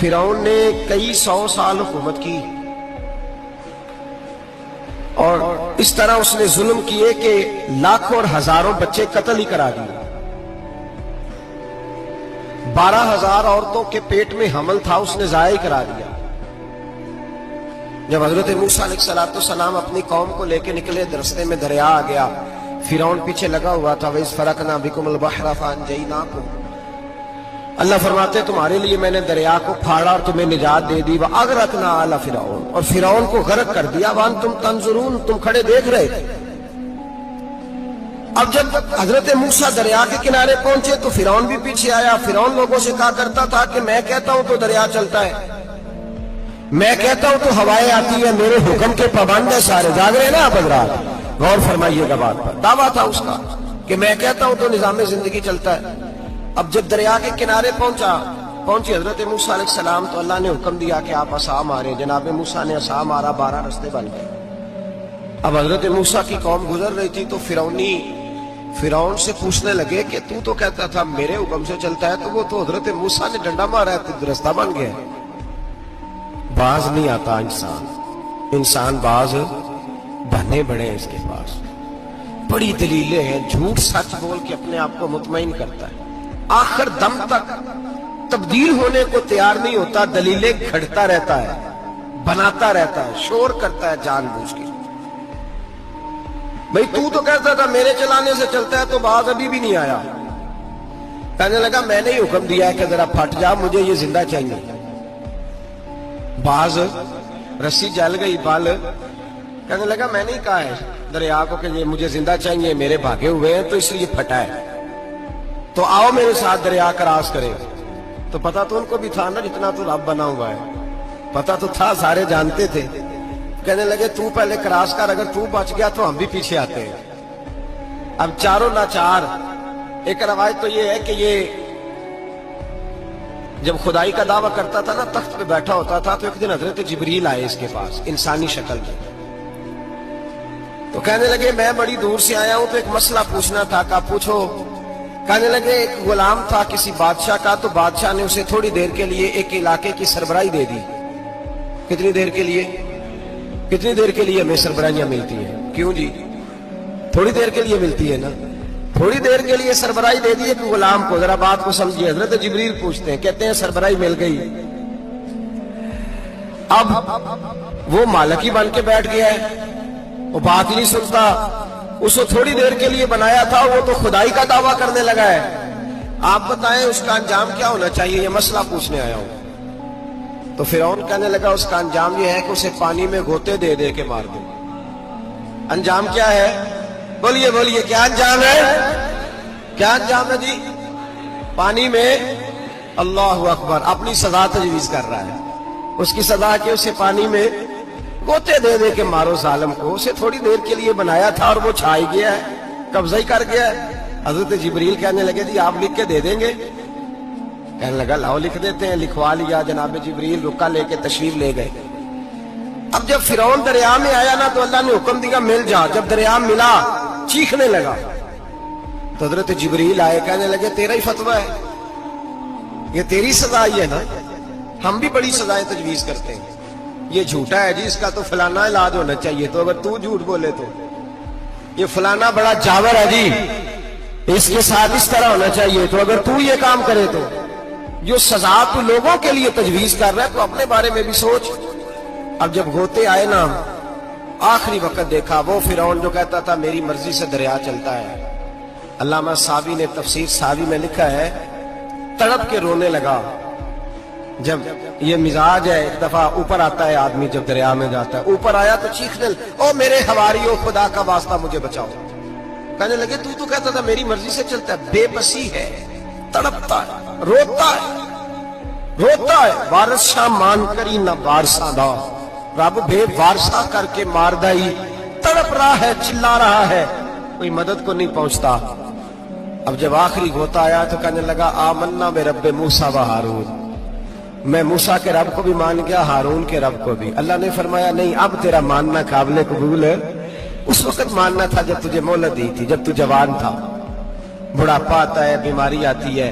فرعون نے کئی 100 سال حکومت کی اور اس طرح اس نے ظلم کیے کہ لاکھوں اور ہزاروں بچے قتل ہی کرا دیے. 12,000 عورتوں کے پیٹ میں حمل تھا اس نے ضائع کرا دیا. جب حضرت موسیٰ علیہ السلام اپنی قوم کو لے کے نکلے رستے میں دریا آ گیا, فرعون پیچھے لگا ہوا تھا. وَإِذْ فَرَقْنَا بِكُمُ الْبَحْرَ فَأَنْجَيْنَاكُمْ, اللہ فرماتے تمہارے لیے میں نے دریا کو پھاڑا اور تمہیں نجات دے دی. وَأَغْرَقْنَا آلَ فِرْعَوْنَ, اور فرعون کو غرق کر دیا. وَأَنْتُمْ تَنْظُرُونَ, تم کھڑے دیکھ رہے تھے. اب جب حضرت موسیٰ دریا کے کنارے پہنچے تو فرعون بھی پیچھے آیا. فرعون لوگوں سے کہا کرتا تھا کہ میں کہتا ہوں تو دریا چلتا ہے, میں کہتا ہوں تو ہوائیں آتی ہے, میرے حکم کے پابند ہے سارے. جاگ رہے نا آپ حضرات, غور فرمائیے گا بات پر. دعویٰ تھا اس کا کہ میں کہتا ہوں تو نظام زندگی چلتا ہے. اب جب دریا کے کنارے پہنچی حضرت موسیٰ علیہ السلام تو اللہ نے حکم دیا کہ آپ عصا مارے. جناب موسیٰ نے عصا مارا, 12 رستے بن گئے. اب حضرت موسیٰ کی قوم گزر رہی تھی تو فرعون سے پوچھنے لگے کہ تو کہتا تھا میرے حکم سے چلتا ہے, تو وہ تو حضرت موسیٰ نے ڈنڈا مارا ہے تو رستہ بن گیا. باز نہیں آتا انسان باز بنے بڑے ہیں اس کے پاس. بڑی دلیلیں ہیں, جھوٹ سچ بول کے اپنے آپ کو مطمئن کرتا ہے, آخر دم تک تبدیل ہونے کو تیار نہیں ہوتا. دلیلیں گھڑتا رہتا ہے, بناتا رہتا ہے, شور کرتا ہے جان بوجھ کے. بھئی تو کہتا تھا میرے چلانے سے چلتا ہے, تو باز ابھی بھی نہیں آیا. کہنے لگا میں نے ہی حکم دیا ہے کہ ذرا پھٹ جا, مجھے یہ زندہ چاہیے. باز رسی جل گئی, بال کہنے لگا میں نے ہی کہا ہے دریا کو کہ یہ مجھے زندہ چاہیے, میرے بھاگے ہوئے ہیں تو اس لیے پھٹا ہے, تو آؤ میرے ساتھ دریا کراس کریں. تو پتا تو ان کو بھی تھا نا, جتنا تو رب بنا ہوا ہے پتا تو تھا, سارے جانتے تھے. کہنے لگے تو پہلے کراس کر, اگر تو بچ گیا تو ہم بھی پیچھے آتے ہیں. اب چاروں ناچار. ایک روایت تو یہ ہے کہ یہ جب خدائی کا دعویٰ کرتا تھا نا, تخت پہ بیٹھا ہوتا تھا, تو ایک دن حضرت جبریل آئے اس کے پاس انسانی شکل میں. تو کہنے لگے میں بڑی دور سے آیا ہوں تو ایک مسئلہ پوچھنا تھا. کہا پوچھو. کہنے لگے ایک غلام تھا کسی بادشاہ کا, تو بادشاہ نے اسے تھوڑی دیر کے لیے ایک علاقے کی سربراہی دے دی. کتنی دیر کے لیے ہمیں سربراہیاں ملتی ہیں؟ کیوں جی, تھوڑی دیر کے لیے ملتی ہے نا. تھوڑی دیر کے لیے سربراہی دے دی ایک غلام کو. ذرا بات کو سمجھیے. حضرت جبریل پوچھتے ہیں, کہتے ہیں سربراہی مل گئی. اب وہ مالک ہی بن کے بیٹھ گیا ہے, وہ بات ہی نہیں سنتا. اس کو تھوڑی دیر کے لیے بنایا تھا, وہ تو خدائی کا دعویٰ کرنے لگا ہے. آپ بتائیں اس کا انجام کیا ہونا چاہیے, یہ مسئلہ پوچھنے آیا ہوں. تو فرعون کہنے لگا اس کا انجام یہ ہے کہ اسے پانی میں غوطے دے دے کے مار دو. انجام کیا ہے؟ بولیے کیا انجام ہے؟ کیا انجام ہے جی؟ پانی میں, اللہ اکبر, اپنی سزا تجویز کر رہا ہے. اس کی سزا کہ اسے پانی میں غوطے دے دے کے مارو ظالم کو. اسے تھوڑی دیر کے لیے بنایا تھا اور وہ چھائی گیا ہے, قبضہ ہی کر گیا ہے. حضرت جبریل کہنے لگے جی آپ لکھ کے دے دیں گے؟ کہنے لگا لاؤ لکھ دیتے ہیں. لکھوا لیا. جناب جبریل رکا لے کے تشریف لے گئے. اب جب فرعون دریا میں آیا نا تو اللہ نے حکم دیا مل جا. جب دریا ملا چیخنے لگا تو حضرت جبریل آئے, کہنے لگے تیرا ہی فتویٰ ہے, یہ تیری سزا ہی ہے نا, ہم بھی بڑی سزائیں تجویز کرتے ہیں. یہ جھوٹا ہے جی, اس کا تو فلانا علاج ہونا چاہیے, تو اگر تو جھوٹ بولے تو یہ فلانا بڑا جاور ہے جی, اس کے ساتھ اس طرح ہونا چاہیے, تو اگر تو یہ کام کرے تو جو سزا تو لوگوں کے لیے تجویز کر رہا ہے تو اپنے بارے میں بھی سوچ. اب جب غوطے آئے نا, آخری وقت دیکھا وہ فرعون جو کہتا تھا میری مرضی سے دریا چلتا ہے. علامہ ساوی نے تفسیر ساوی میں لکھا ہے, تڑپ کے رونے لگا. جب یہ مزاج ہے, ایک دفعہ اوپر آتا ہے آدمی جب دریا میں جاتا ہے, اوپر آیا تو چیخنے او میرے حواریوں, خدا کا واسطہ مجھے بچاؤ. کہنے لگے تو کہتا تھا میری مرضی سے چلتا ہے. بے بسی ہے, تڑپتا ہے, روتا ہے. وارث شاہ مان کری نہ وارثہ دا, رب بے وارثہ کر کے مار دائی. تڑپ رہا ہے, چلا رہا ہے, کوئی مدد کو نہیں پہنچتا. اب جب آخری غوطہ آیا تو کہنے لگا آمنا برب موسیٰ و ہارون, میں موسیٰ کے رب کو بھی مان گیا, ہارون کے رب کو بھی. اللہ نے فرمایا نہیں, اب تیرا ماننا قابل قبول ہے. اس وقت ماننا تھا جب تجھے مہلت دی تھی, جب تو جوان تھا. بڑھاپا آتا ہے, بیماری آتی ہے,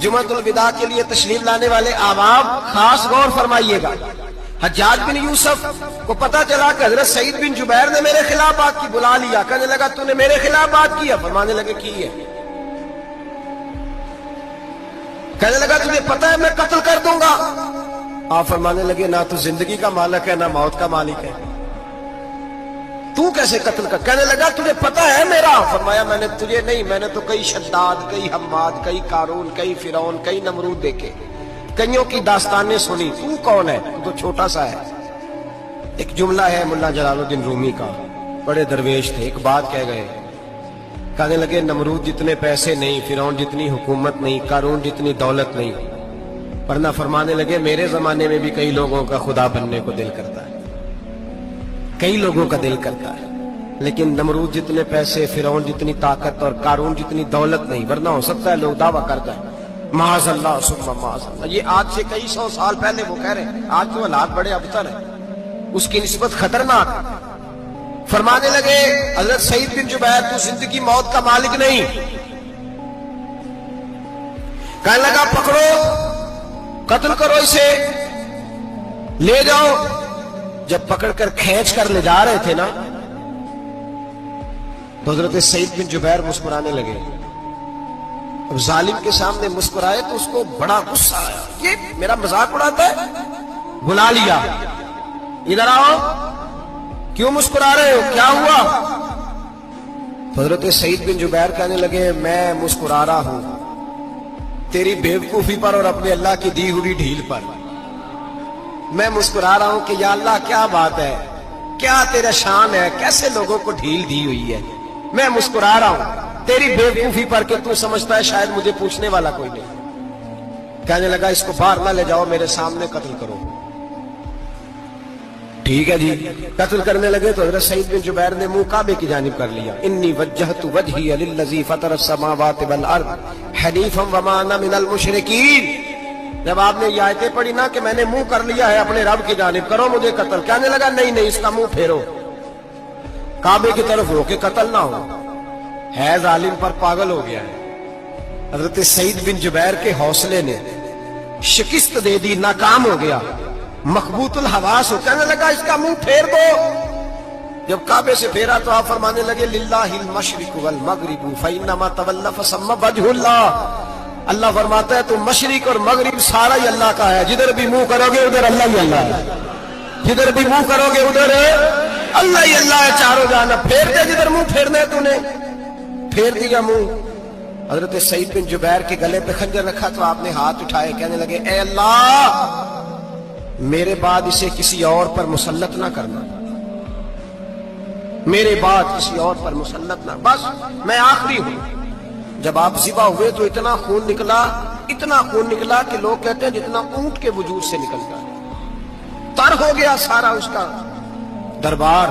جمعۃ الوداع کے لیے تشریف لانے والے احباب خاص غور فرمائیے گا. حجاج بن یوسف کو پتا چلا کہ حضرت سعید بن جبیر نے میرے خلاف بات کی. بلا لیا, کہنے لگا تو نے میرے خلاف بات کی؟ فرمانے لگے کی ہے. کہنے لگا تجھے پتا ہے میں قتل کر دوں گا؟ آپ فرمانے لگے نہ تو زندگی کا مالک ہے نہ موت کا مالک ہے, تو کیسے قتل کر؟ کہنے لگا تجھے پتا ہے میرا؟ فرمایا میں نے تجھے نہیں, میں نے تو کئی شداد, کئی حماد, کئی قارون, کئی فرعون, کئی نمرود دیکھے, کئیوں کی داستانیں سنی. تو کون ہے؟ تو چھوٹا سا ہے. ایک جملہ ہے ملا جلال الدین رومی کا, بڑے درویش تھے, ایک بات کہہ گئے. کہنے لگے نمرود جتنے پیسے نہیں, فرعون جتنی حکومت نہیں, قارون جتنی دولت نہیں, ورنہ فرمانے لگے میرے زمانے میں بھی کئی لوگوں کا خدا بننے کو دل کرتا ہے, کئی لوگوں کا دل کرتا ہے, لیکن نمرود جتنے پیسے, فرعون جتنی طاقت اور قارون جتنی دولت نہیں, ورنہ ہو سکتا ہے لوگ دعویٰ کر جائیں معاذ اللہ ثم معاذ اللہ. یہ آج سے کئی سو سال پہلے وہ کہہ رہے ہیں, آج تو حالات بڑے ابتر ہیں, اس کی نسبت خطرناک. فرمانے لگے حضرت سعید بن جبیر تو زندگی موت کا مالک نہیں. کہنے لگا پکڑو, قتل کرو اسے, لے جاؤ. جب پکڑ کر کھینچ کر لے جا رہے تھے نا, تو حضرت سعید بن جبیر مسکرانے لگے. اب ظالم کے سامنے مسکرائے تو اس کو بڑا غصہ آیا, یہ میرا مذاق اڑاتا ہے. بلا لیا, ادھر آؤ, کیوں مسکرا رہے ہو, کیا ہوا؟ تو حضرت سعید بن جبیر کہنے لگے میں مسکرا رہا ہوں تیری بیوقوفی پر اور اپنے اللہ کی دی ہوئی ڈھیل پر. میں مسکرا رہا ہوں کہ یا اللہ کیا بات ہے, کیا تیرا شان ہے, کیسے لوگوں کو ڈھیل دی ہوئی ہے. میں مسکرا رہا ہوں تیری بیوقوفی پر کہ تو سمجھتا ہے شاید مجھے پوچھنے والا کوئی نہیں. کہنے لگا اس کو باہر نہ لے جاؤ, میرے سامنے قتل کرو. ٹھیک ہے جی, قتل کرنے لگے تو حضرت سعید بن جبیر نے منہ کعبے کی جانب کر لیا. انی وجہت وجہی للذی فطر السماوات والارض حنیفا وما انا من المشرکین. جب آپ نے یہ آیتیں پڑھی نا کہ میں نے منہ کر لیا ہے اپنے رب کی جانب, کرو مجھے قتل. کہنے لگا نہیں نہیں, اس کا منہ پھیرو, کعبے کی طرف ہو کے قتل نہ ہو. ہے ظالم پر پاگل ہو گیا ہے. حضرت سعید بن جبیر کے حوصلے نے شکست دے دی, ناکام ہو گیا, مخبوط الحواس ہو. کہنے لگا اس کا منہ پھیر دو. جب کعبے سے پھیرا تو آپ فرمانے لگے للہ المشرق والمغرب فإنما تولى فثم وجه اللہ. اللہ فرماتا ہے تو مشرق اور مغرب سارا ہی اللہ کا ہے, جدھر بھی منہ کرو گے ادھر اللہ ہی اللہ ہے, جدھر بھی منہ کرو گے ادھر اللہ ہی اللہ ہے. چاروں جانب پھیر دے, جدھر منہ پھیرنا ہے تو نے پھیر دیا منہ. حضرت سعید بن جبیر کے گلے پہ خنجر رکھا تو آپ نے ہاتھ اٹھائے, کہنے لگے اے اللہ میرے بعد اسے کسی اور پر مسلط نہ کرنا, میرے بعد کسی اور پر مسلط نہ, بس میں آخری ہوں. جب آپ ذبح ہوئے تو اتنا خون نکلا کہ لوگ کہتے ہیں جتنا اونٹ کے وجود سے نکلتا ہے. تر ہو گیا سارا اس کا دربار.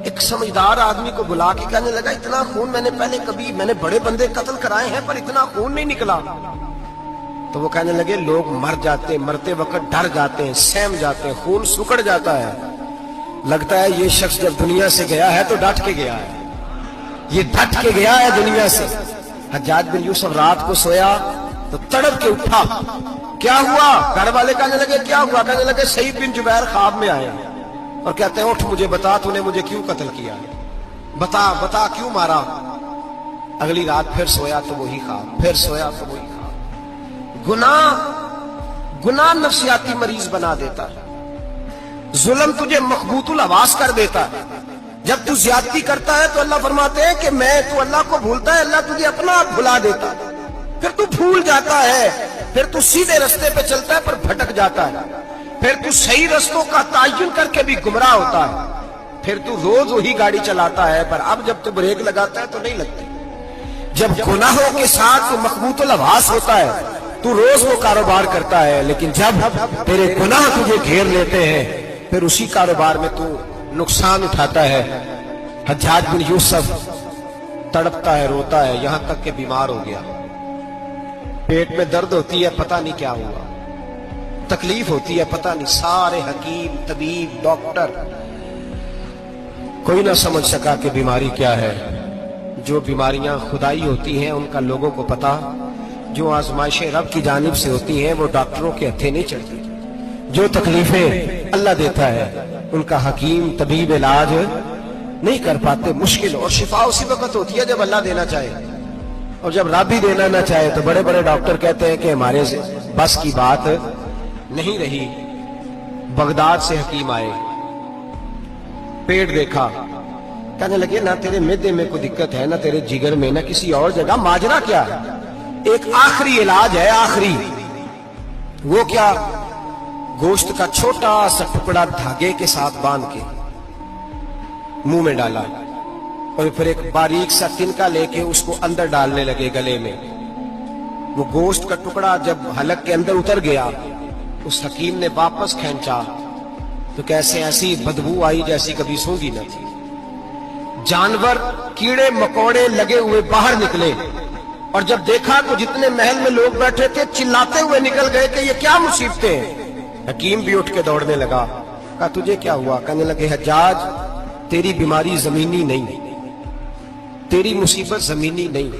ایک سمجھدار آدمی کو بلا کے کہنے لگا اتنا خون میں نے بڑے بندے قتل کرائے ہیں پر اتنا خون نہیں نکلا. تو وہ کہنے لگے لوگ مر جاتے, مرتے وقت ڈر جاتے ہیں, سہم جاتے ہیں, خون سکڑ جاتا ہے, لگتا ہے یہ شخص جب دنیا سے گیا ہے تو ڈٹ کے گیا ہے, یہ ڈٹ کے گیا ہے دنیا سے. حجاج بن یوسف رات کو سویا تو تڑپ کے اٹھا, کیا ہوا؟ گھر والے کہنے لگے کیا ہوا؟ کہنے لگے سعید بن جبیر خواب میں آئے اور کہتے ہیں اٹھ مجھے بتا تو نے مجھے کیوں قتل کیا, بتا کیوں مارا. اگلی رات پھر سویا تو وہی خواب, پھر سویا تو وہی خواب. گناہ نفسیاتی مریض بنا دیتا ہے, ظلم تجھے مخبوط الحواس کر دیتا ہے. جب تو زیادتی کرتا ہے تو اللہ فرماتے ہیں کہ میں, تو اللہ کو بھولتا ہے, اللہ تجھے اپنا آپ بھلا دیتا ہے. پھر تو بھول جاتا ہے, پھر تو سیدھے رستے پہ چلتا ہے پر بھٹک جاتا ہے, پھر تو صحیح رستوں کا تعین کر کے بھی گمراہ ہوتا ہے, پھر تو روز وہی گاڑی چلاتا ہے پر اب جب تو بریک لگاتا ہے تو نہیں لگتی. جب گناہوں کے ساتھ تو مخبوط الحواس ہوتا ہے تو روز وہ کاروبار کرتا ہے, لیکن جب تیرے گناہ تجھے گھیر لیتے ہیں پھر اسی کاروبار میں تو نقصان اٹھاتا ہے. حجاج بن یوسف تڑپتا ہے, روتا ہے, یہاں تک کہ بیمار ہو گیا. پیٹ میں درد ہوتی ہے, پتہ نہیں کیا ہوا, تکلیف ہوتی ہے, پتہ نہیں. سارے حکیم, طبیب, ڈاکٹر کوئی نہ سمجھ سکا کہ بیماری کیا ہے. جو بیماریاں خدائی ہوتی ہیں ان کا لوگوں کو پتا, جو آزمائشیں رب کی جانب سے ہوتی ہیں وہ ڈاکٹروں کے ہتھے نہیں چڑھتی. جو تکلیفیں اللہ دیتا ہے ان کا حکیم طبیب علاج نہیں کر پاتے. مشکل اور شفا اسی وقت ہوتی ہے جب اللہ دینا چاہے, اور جب رب بھی دینا نہ چاہے تو بڑے بڑے ڈاکٹر کہتے ہیں کہ ہمارے بس کی بات نہیں رہی. بغداد سے حکیم آئے, پیٹ دیکھا, کہنے لگے نہ تیرے معدے میں کوئی دقت ہے, نہ تیرے جگر میں, نہ کسی اور جگہ, ماجرا کیا ہے؟ ایک آخری علاج ہے, آخری. وہ کیا؟ گوشت کا چھوٹا سا ٹکڑا دھاگے کے ساتھ باندھ کے منہ میں ڈالا, اور پھر ایک باریک سا تنکا لے کے اس کو اندر ڈالنے لگے گلے میں. وہ گوشت کا ٹکڑا جب حلق کے اندر اتر گیا, اس حکیم نے واپس کھینچا تو کیسے ایسی بدبو آئی جیسی کبھی سونگی نہ تھی. جانور کیڑے مکوڑے لگے ہوئے باہر نکلے, اور جب دیکھا تو جتنے محل میں لوگ بیٹھے تھے چلاتے ہوئے نکل گئے کہ یہ کیا مصیبتیں ہیں. حکیم بھی اٹھ کے دوڑنے لگا. کہا تجھے کیا ہوا؟ کہنے لگے حجاج تیری بیماری زمینی نہیں, تیری مصیبت زمینی نہیں.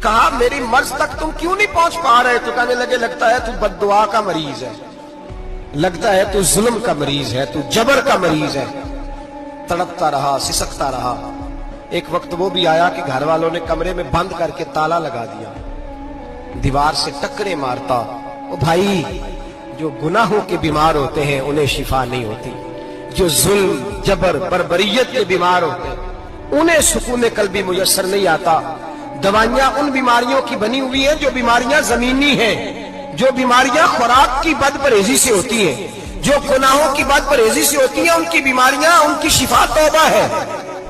کہا میری مرض تک تم کیوں نہیں پہنچ پا رہے؟ تو کہنے لگے لگتا ہے تو بد دعا کا مریض ہے, لگتا ہے تو ظلم کا مریض ہے, تو جبر کا مریض ہے. تڑپتا رہا, سسکتا رہا. ایک وقت وہ بھی آیا کہ گھر والوں نے کمرے میں بند کر کے تالا لگا دیا, دیوار سے ٹکرے مارتا. او بھائی, جو گناہوں کے بیمار ہوتے ہیں انہیں شفا نہیں ہوتی. جو ظلم, جبر, بربریت کے بیمار ہوتے ہیں انہیں سکون قلبی میسر نہیں آتا. دوائیاں ان بیماریوں کی بنی ہوئی ہیں جو بیماریاں زمینی ہیں, جو بیماریاں خوراک کی بد پرہیزی سے ہوتی ہیں, جو گناہوں کی بد پرہیزی سے ہوتی ہیں. ان کی بیماریاں, ان کی شفا توبہ ہے,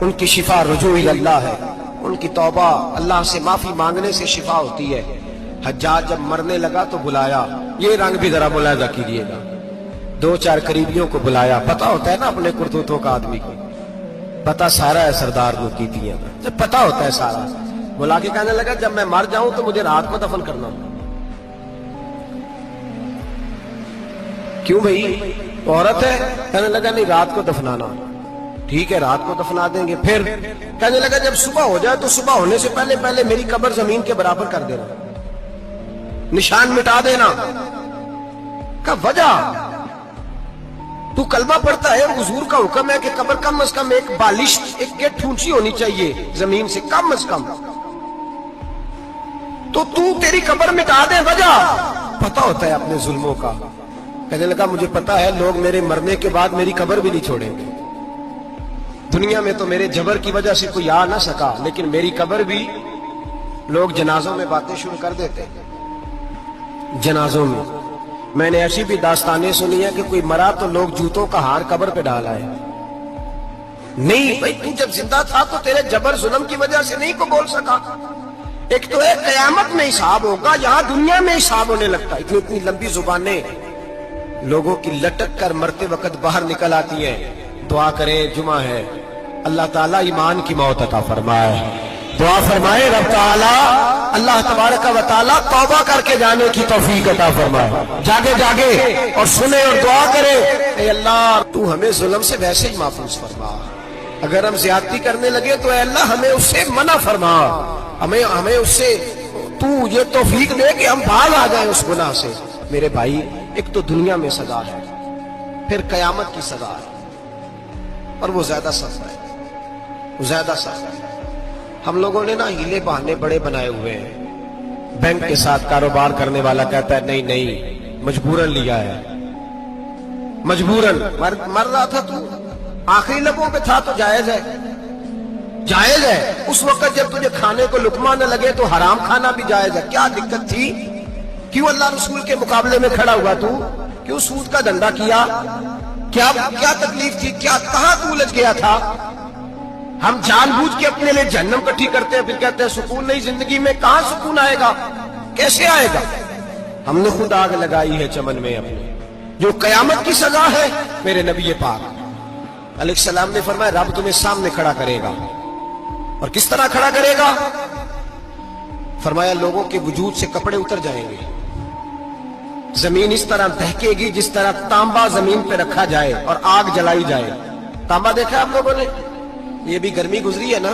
ان کی شفا رجوع اللہ ہے, ان کی توبہ اللہ سے معافی مانگنے سے شفا ہوتی ہے. حجاج جب مرنے لگا تو بلایا, یہ رنگ بھی ذرا ملاحظہ کیجیے گا, 2-4 قریبیوں کو بلایا. پتا ہوتا ہے نا اپنے کرتوتوں کا آدمی کو, پتا سارا ہے سردار کو کی دیا, جب پتا ہوتا ہے سارا. بلا کے کہنے لگا جب میں مر جاؤں تو مجھے رات میں دفن کرنا. کیوں بھائی, عورت ہے؟ کہنے لگا نہیں رات کو دفنانا. ٹھیک ہے رات کو دفنا دیں گے. پھر کہنے لگا جب صبح ہو جائے تو صبح ہونے سے پہلے پہلے میری قبر زمین کے برابر کر دینا, نشان مٹا دینا. کا وجہ تو کلمہ پڑھتا ہے, حضور کا حکم ہے کہ قبر کم از کم ایک بالش, ایک گیٹ اونچی ہونی چاہیے زمین سے کم از کم, تو تیری قبر مٹا دے. وجہ پتا ہوتا ہے اپنے ظلموں کا. کہنے لگا مجھے پتا ہے لوگ میرے مرنے کے بعد میری قبر بھی نہیں چھوڑیں گے. دنیا میں تو میرے جبر کی وجہ سے کوئی آ نہ سکا, لیکن میری قبر بھی لوگ جنازوں میں باتیں شروع کر دیتے. جنازوں میں نے ایسی بھی داستانیں سنی ہے کہ کوئی مرا تو لوگ جوتوں کا ہار قبر پہ ڈال آئے. نہیں بھائی, تو جب زندہ تھا تو تیرے جبر ظلم کی وجہ سے نہیں کو بول سکا. ایک تو ہے قیامت میں حساب ہوگا, یہاں دنیا میں حساب ہونے لگتا. اتنی لمبی زبانیں لوگوں کی لٹک کر مرتے وقت باہر نکل آتی ہیں. دعا کریں, جمعہ ہے, اللہ تعالیٰ ایمان کی موت عطا فرمائے. دعا فرمائے رب تعالیٰ, اللہ تبارک و تعالیٰ توبہ کر کے جانے کی توفیق عطا فرمائے. جاگے جاگے اور سنے اور دعا کرے, اے اللہ تو ہمیں ظلم سے ویسے ہی محفوظ فرما. اگر ہم زیادتی کرنے لگے تو اے اللہ ہمیں اس سے منع فرما, ہمیں اس سے تو یہ توفیق دے کہ ہم باز آ جائیں اس گناہ سے. میرے بھائی, ایک تو دنیا میں سزا ہے, پھر قیامت کی سزا ہے, اور وہ زیادہ سخت ہے, وہ زیادہ سخت ہے. ہم لوگوں نے نا ہیلے بہانے بڑے بنائے ہوئے ہیں. بینک کے ساتھ کاروبار کرنے والا کہتا ہے نہیں نہیں مجبوراً لیا ہے, مجبوراً. مر رہا تھا تو, آخری لبوں پہ تھا تو جائز ہے, جائز ہے. اس وقت جب تجھے کھانے کو لقمہ نہ لگے تو حرام کھانا بھی جائز ہے. کیا دقت تھی؟ کیوں اللہ رسول کے مقابلے میں کھڑا ہوا تو؟ کیوں سود کا دھندا کیا؟ کیا تکلیف تھی؟ کہاں تو الجھ گیا تھا؟ ہم جان بوجھ کے اپنے لیے جہنم کٹھی کرتے ہیں, پھر کہتے ہیں سکون نہیں زندگی میں. کہاں سکون آئے گا, کیسے آئے گا؟ ہم نے خود آگ لگائی ہے چمن میں اپنے. جو قیامت کی سزا ہے, میرے نبی پاک علیہ السلام نے فرمایا رب تمہیں سامنے کھڑا کرے گا. اور کس طرح کھڑا کرے گا؟ فرمایا لوگوں کے وجود سے کپڑے اتر جائیں گے, زمین اس طرح دہکے گی جس طرح تانبا زمین پہ رکھا جائے اور آگ جلائی جائے. تانبا دیکھا آپ لوگوں نے؟ یہ بھی گرمی گزری ہے نا,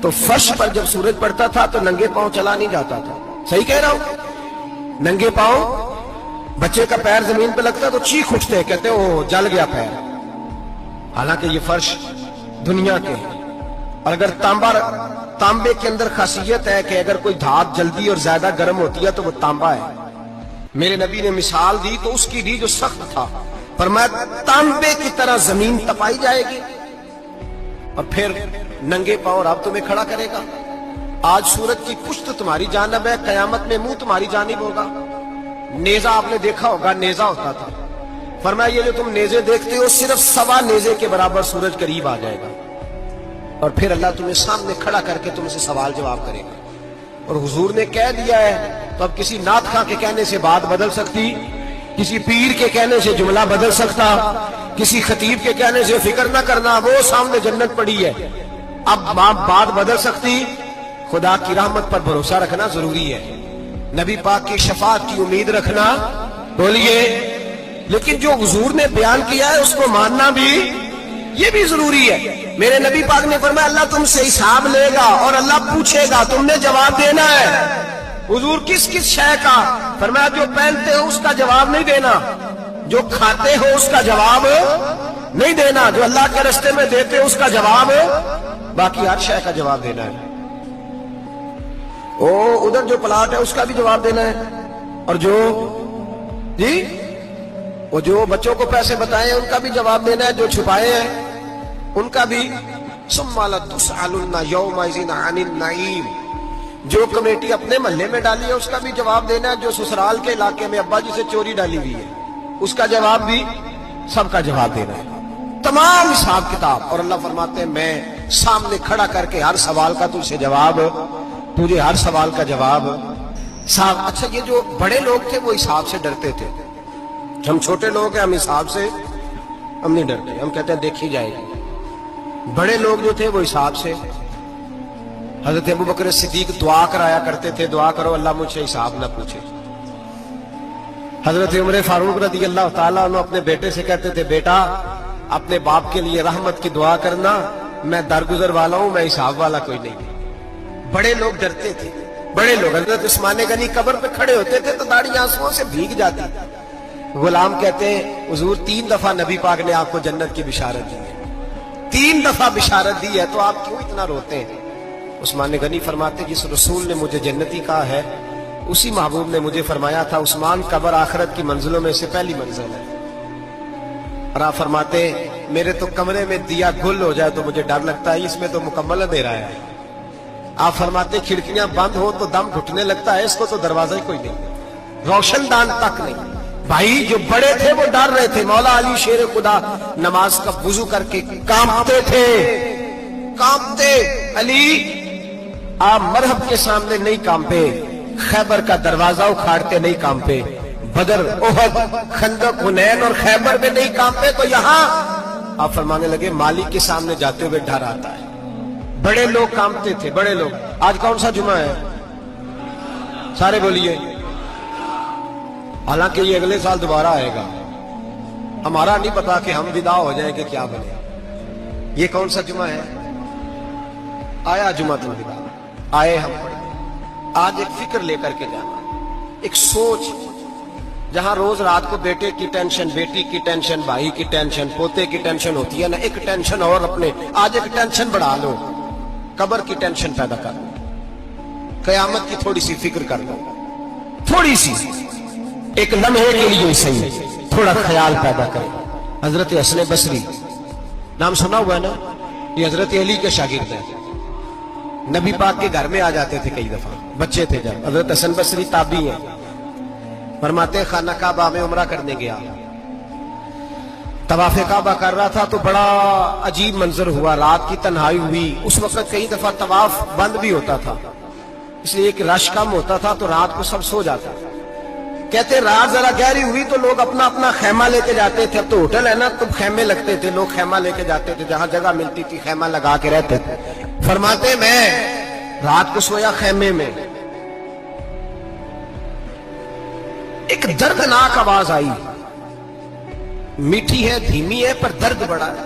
تو فرش پر جب سورج پڑتا تھا تو ننگے پاؤں چلا نہیں جاتا تھا, صحیح کہہ رہا ہوں؟ ننگے پاؤں بچے کا پیر زمین پہ لگتا ہے تو چیخ اٹھتے ہیں، کہتے ہیں وہ جل گیا پیر، حالانکہ یہ فرش دنیا کے ہیں۔ اور اگر تانبے کے اندر خاصیت ہے کہ اگر کوئی دھات جلدی اور زیادہ گرم ہوتی ہے تو وہ تانبا ہے۔ میرے نبی نے مثال دی تو اس کی دی جو سخت تھا، فرمایا تانبے کی طرح زمین تپائی جائے گی اور پھر ننگے پاؤں رب تمہیں کھڑا کرے گا۔ آج سورج کی پشت تمہاری جانب ہے، قیامت میں منہ تمہاری جانب ہوگا۔ نیزہ آپ نے دیکھا ہوگا، نیزہ ہوتا تھا، فرمایا یہ جو تم نیزے دیکھتے ہو صرف 1.25 نیزے کے برابر سورج قریب آ جائے گا اور پھر اللہ تمہیں سامنے کھڑا کر کے تم سے سوال جواب کرے گا۔ اور حضور نے کہہ دیا ہے تو اب کسی نعت خواں کے کہنے سے بات بدل سکتی، کسی پیر کے کہنے سے جملہ بدل سکتا، کسی خطیب کے کہنے سے فکر نہ کرنا وہ سامنے جنت پڑی ہے، اب بات بدل سکتی؟ خدا کی رحمت پر بھروسہ رکھنا ضروری ہے، نبی پاک کی شفاعت کی امید رکھنا، بولیے، لیکن جو حضور نے بیان کیا ہے اس کو ماننا بھی یہ بھی ضروری ہے۔ میرے نبی پاک نے فرمایا اللہ تم سے حساب لے گا اور اللہ پوچھے گا، تم نے جواب دینا ہے۔ حضور کس کس شے کا؟ فرمایا جو پہنتے ہو اس کا جواب نہیں دینا، جو کھاتے ہو اس کا جواب نہیں دینا، جو اللہ کے راستے میں دیتے ہو اس کا جواب، باقی ہر شے کا جواب دینا ہے۔ ادھر جو پلاٹ ہے اس کا بھی جواب دینا ہے، اور جو وہ جو بچوں کو پیسے بتائے ان کا بھی جواب دینا ہے، جو چھپائے ہیں ان کا بھی۔ ثم لتسألن یومئذ عن النعیم، جو کمیٹی اپنے محلے میں ڈالی ہے اس کا بھی جواب دینا ہے، جو سسرال کے علاقے میں ابا جی سے چوری ڈالی ہوئی ہے اس کا جواب بھی، سب کا جواب دینا ہے، تمام حساب کتاب۔ اور اللہ فرماتے ہیں میں سامنے کھڑا کر کے ہر سوال کا تجھ سے جواب، تجھے ہر سوال کا جواب صاحب۔ اچھا یہ جو بڑے لوگ تھے وہ حساب سے ڈرتے تھے، ہم چھوٹے لوگ ہیں ہم حساب سے ہم نہیں ڈرتے، ہم کہتے ہیں دیکھی جائے گی۔ بڑے لوگ جو تھے وہ حساب سے، حضرت ابوبکر صدیق دعا کرایا کرتے تھے، دعا کرو اللہ مجھ سے حساب نہ پوچھے۔ حضرت عمر فاروق رضی اللہ تعالیٰ عنہ اپنے بیٹے سے کہتے تھے بیٹا اپنے باپ کے لیے رحمت کی دعا کرنا، میں درگزر والا ہوں، میں حساب والا کوئی نہیں۔ بڑے لوگ ڈرتے تھے، بڑے لوگ۔ حضرت عثمان غنی قبر پہ کھڑے ہوتے تھے تو داڑھی آنسوؤں سے بھیگ جاتی۔ غلام کہتے ہیں حضور 3 دفعہ نبی پاک نے آپ کو جنت کی بشارت دی ہے، 3 دفعہ بشارت دی ہے تو آپ کیوں اتنا روتے ہیں؟ عثمان غنی فرماتے جس رسول نے مجھے جنتی کہا ہے اسی محبوب نے مجھے فرمایا تھا عثمان قبر آخرت کی منزلوں میں سے پہلی منزل ہے۔ اور آپ فرماتے میرے تو کمرے میں دیا گل ہو جائے تو مجھے ڈر لگتا ہے، اس میں تو مکمل اندھیرا ہے۔ آپ فرماتے کھڑکیاں بند ہو تو دم گھٹنے لگتا ہے، اس کو تو دروازہ ہی کوئی نہیں، روشن دان تک نہیں۔ بھائی جو بڑے تھے وہ ڈر رہے تھے۔ مولا علی شیر خدا نماز کا وضو کر کے کانپتے تھے، کانپتے۔ علی آپ مرحب کے سامنے نہیں کانپے، خیبر کا دروازہ اکھاڑتے نہیں کانپے، بدر احد خندق حنین اور خیبر میں نہیں کانپے، تو یہاں آپ فرمانے لگے مالک کے سامنے جاتے ہوئے ڈر آتا ہے۔ بڑے لوگ کانپتے تھے، بڑے لوگ۔ آج کون سا جمعہ ہے؟ سارے بولیے۔ حالانکہ یہ اگلے سال دوبارہ آئے گا، ہمارا نہیں پتا کہ ہم ودا ہو جائیں کہ کیا بنے۔ یہ کون سا جمعہ ہے؟ آیا جمعہ تو ودا، آئے ہم پڑھیں۔ آج ایک فکر لے کر کے جانا، ایک سوچ، جہاں روز رات کو بیٹے کی ٹینشن، بیٹی کی ٹینشن، بھائی کی ٹینشن، پوتے کی ٹینشن ہوتی ہے نا، ایک ٹینشن اور اپنے آج ایک ٹینشن بڑھا لو، قبر کی ٹینشن پیدا کر لو، قیامت کی تھوڑی سی فکر کر لو، تھوڑی سی، ایک لمحے کے لیے صحیح تھوڑا خیال پیدا کرے۔ حضرت حسن بصری نام سنا ہوا ہے نا، یہ حضرت علی کے شاگرد ہیں، نبی پاک کے گھر میں آ جاتے تھے کئی دفعہ، بچے تھے جب۔ حضرت حسن بصری تابعی ہیں، فرماتے خانہ کعبہ میں عمرہ کرنے گیا، طواف کعبہ کر رہا تھا تو بڑا عجیب منظر ہوا، رات کی تنہائی ہوئی۔ اس وقت کئی دفعہ طواف بند بھی ہوتا تھا، اس لیے ایک رش کم ہوتا تھا تو رات کو سب سو جاتا تھا۔ کہتے رات ذرا گہری ہوئی تو لوگ اپنا اپنا خیمہ لے کے جاتے تھے، اب تو ہوٹل ہے نا تو خیمے لگتے تھے، لوگ خیمہ لے کے جاتے تھے، جہاں جگہ ملتی تھی خیمہ لگا کے رہتے تھے۔ فرماتے میں رات کو سویا خیمے میں، ایک دردناک آواز آئی، میٹھی ہے دھیمی ہے پر درد بڑا ہے۔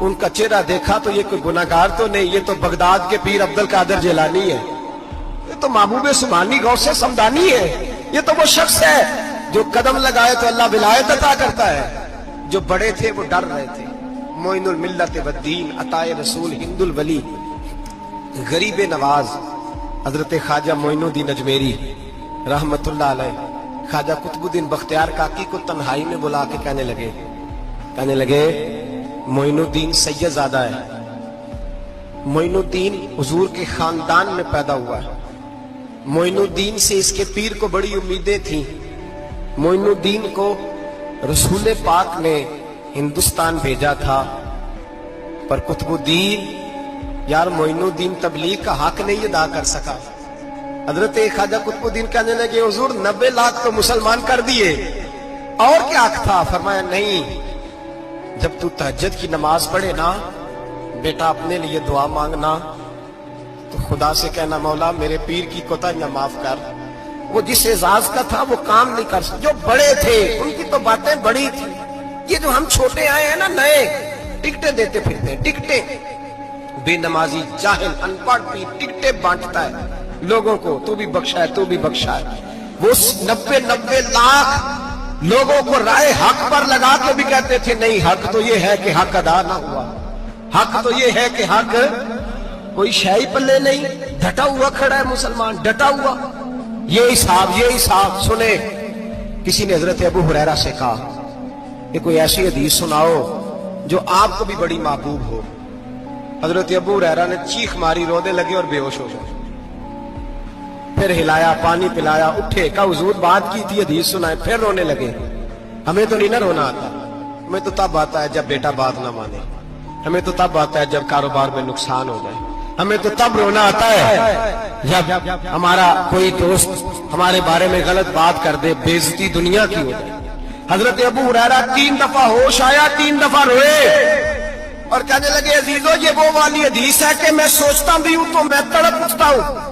ان کا چہرہ دیکھا تو یہ کوئی گناہگار تو نہیں، یہ تو بغداد کے پیر عبد القادر جیلانی ہے، یہ تو محبوب سبحانی غوث سمدانی ہے، یہ تو وہ شخص ہے جو قدم لگائے تو اللہ ولایت عطا کرتا ہے۔ جو بڑے تھے وہ ڈر رہے تھے۔ معین الملت والدین عطائے رسول ہند الولی غریب نواز حضرت خواجہ معین الدین اجمیری رحمت اللہ علیہ خواجہ قطب الدین بختیار کاکی کو تنہائی میں بلا کے کہنے لگے معین الدین سید زادہ ہے، معین الدین حضور کے خاندان میں پیدا ہوا ہے، معین الدین سے اس کے پیر کو بڑی امیدیں تھیں، معین الدین کو رسول پاک نے ہندوستان بھیجا تھا، پر قطب الدین یار معین الدین تبلیغ کا حق نہیں ادا کر سکا۔ حضرت خواجہ قطب الدین کہنے لگے حضور 90 لاکھ تو مسلمان کر دیے، اور کیا حق تھا؟ فرمایا نہیں، جب تو تہجد کی نماز پڑھے نا بیٹا اپنے لیے دعا مانگنا تو خدا سے کہنا مولا میرے پیر کی کوتاہیاں معاف کر۔ وہ جس اعزاز کا تھا وہ کام نہیں کر سکتا، جو بڑے تھے ان کی تو باتیں بڑی تھی، یہ جو ہم چھوٹے آئے ہیں نا نئے ٹکٹیں دیتے پھرتے ہیں، ٹکٹیں، بے نمازی جاہل ان پڑھ بھی ٹکٹیں بانٹتا ہے لوگوں کو، تو بھی بخشا ہے تو بھی بخشا ہے۔ وہ 90 لاکھ لوگوں کو رائے حق پر لگا کے بھی کہتے تھے نہیں، حق تو یہ ہے کہ حق ادا نہ ہوا، حق تو یہ ہے کہ حق کوئی شے پلے نہیں، ڈٹا ہوا کھڑا ہے مسلمان، ڈٹا ہوا۔ یہ حساب سنے۔ کسی نے حضرت ابو ہریرہ سے کہا کہ کوئی ایسی حدیث سناؤ جو آپ کو بھی بڑی محبوب ہو۔ حضرت ابو ہریرہ نے چیخ ماری، رونے لگے اور بے ہوش ہو گئے، پھر ہلایا، پانی پلایا، اٹھے، کہا حضور بات کی تھی حدیث سنائے، پھر رونے لگے۔ ہمیں تو نہیں نہ رونا آتا، ہمیں تو تب آتا ہے جب بیٹا بات نہ مانے، ہمیں تو تب آتا ہے جب کاروبار میں نقصان ہو جائے، ہمیں تو تب رونا آتا ہے جب ہمارا کوئی دوست ہمارے بارے میں غلط بات کر دے، بے عزتی دنیا کی ہو جائے۔ حضرت ابو ہریرہ 3 دفعہ ہوش آیا، 3 دفعہ روئے اور کہنے لگے عزیزو یہ وہ والی حدیث ہے کہ میں سوچتا بھی ہوں تو میں تڑپ اٹھتا ہوں۔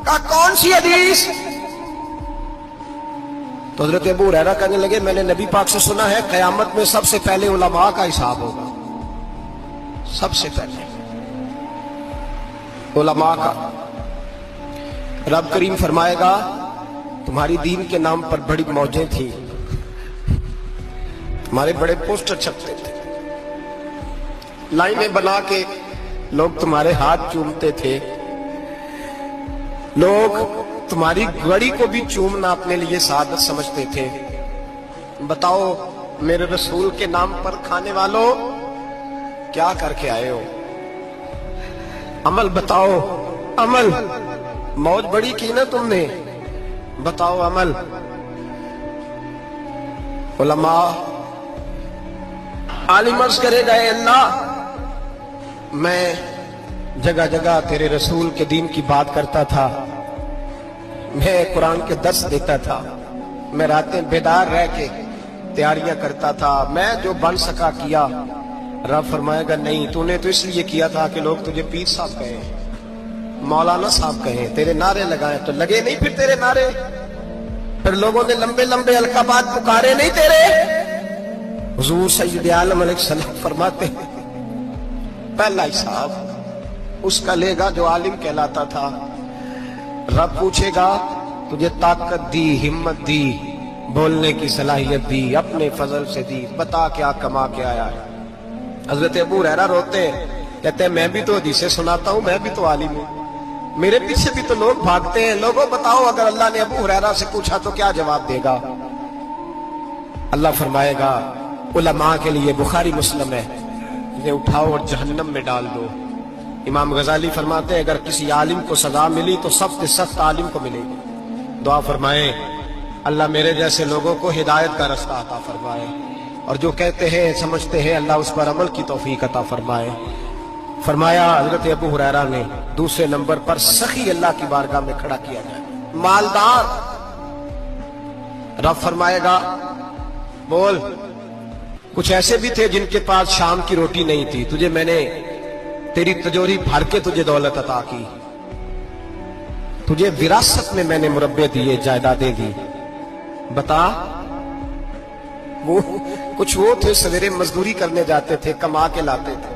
کہا کون سی حدیث؟ تو حضرت ابو ہریرہ کہنے لگے میں نے نبی پاک سے سنا ہے قیامت میں سب سے پہلے علماء کا حساب ہوگا، سب سے پہلے علماء کا۔ رب کریم فرمائے گا تمہاری دین کے نام پر بڑی موجیں تھیں، تمہارے بڑے پوسٹر چھپتے تھے، لائنیں بنا کے لوگ تمہارے ہاتھ چومتے تھے، لوگ تمہاری گڑی کو بھی چومنا اپنے لیے سعادت سمجھتے تھے۔ بتاؤ میرے رسول کے نام پر کھانے والوں کیا کر کے آئے ہو؟ عمل بتاؤ، عمل، موج بڑی کی نا تم نے، بتاؤ عمل۔ علماء عالم عرض کرے گا اے اللہ میں جگہ جگہ تیرے رسول کے دین کی بات کرتا تھا، میں قرآن کے درس دیتا تھا، میں راتیں بیدار رہ کے تیاریاں کرتا تھا، میں جو بن سکا کیا۔ رب فرمائے گا نہیں، تو نے تو اس لیے کیا تھا کہ لوگ تجھے پیر صاحب کہیں، مولانا صاحب کہیں، تیرے نعرے لگائیں، تو لگے نہیں پھر تیرے نعرے، پھر لوگوں نے لمبے لمبے القابات پکارے نہیں تیرے۔ حضور سید عالم علیہ السلام فرماتے ہیں پہلا حساب اس کا لے گا جو عالم کہلاتا تھا۔ رب پوچھے گا تجھے طاقت دی، ہمت دی، بولنے کی صلاحیت دی، اپنے فضل سے دی، بتا کیا کما کے آیا ہے۔ حضرت ابو ہریرہ روتے ہیں، کہتے ہیں میں بھی تو حدیثیں سناتا ہوں، میں بھی تو عالم ہوں، میرے پیچھے بھی تو لوگ بھاگتے ہیں۔ لوگوں بتاؤ اگر اللہ نے ابو ہریرہ سے پوچھا تو کیا جواب دے گا؟ اللہ فرمائے گا علماء کے لیے بخاری مسلم ہے، انہیں اٹھاؤ اور جہنم میں ڈال دو۔ امام غزالی فرماتے ہیں اگر کسی عالم کو سزا ملی تو سخت سے سخت عالم کو ملے گی۔ دعا فرمائیں اللہ میرے جیسے لوگوں کو ہدایت کا رستہ عطا فرمائے، اور جو کہتے ہیں سمجھتے ہیں اللہ اس پر عمل کی توفیق عطا فرمائے۔ فرمایا حضرت ابو ہریرہ نے دوسرے نمبر پر سخی اللہ کی بارگاہ میں کھڑا کیا جائے، مالدار۔ رب فرمائے گا بول، کچھ ایسے بھی تھے جن کے پاس شام کی روٹی نہیں تھی، تجھے میں نے تیری تجوری بھر کے تجھے دولت عطا کی، تجھے وراثت میں میں نے مربے دیے، جائیدادیں دی، بتا۔ وہ کچھ وہ تھے سویرے مزدوری کرنے جاتے تھے، کما کے لاتے تھے،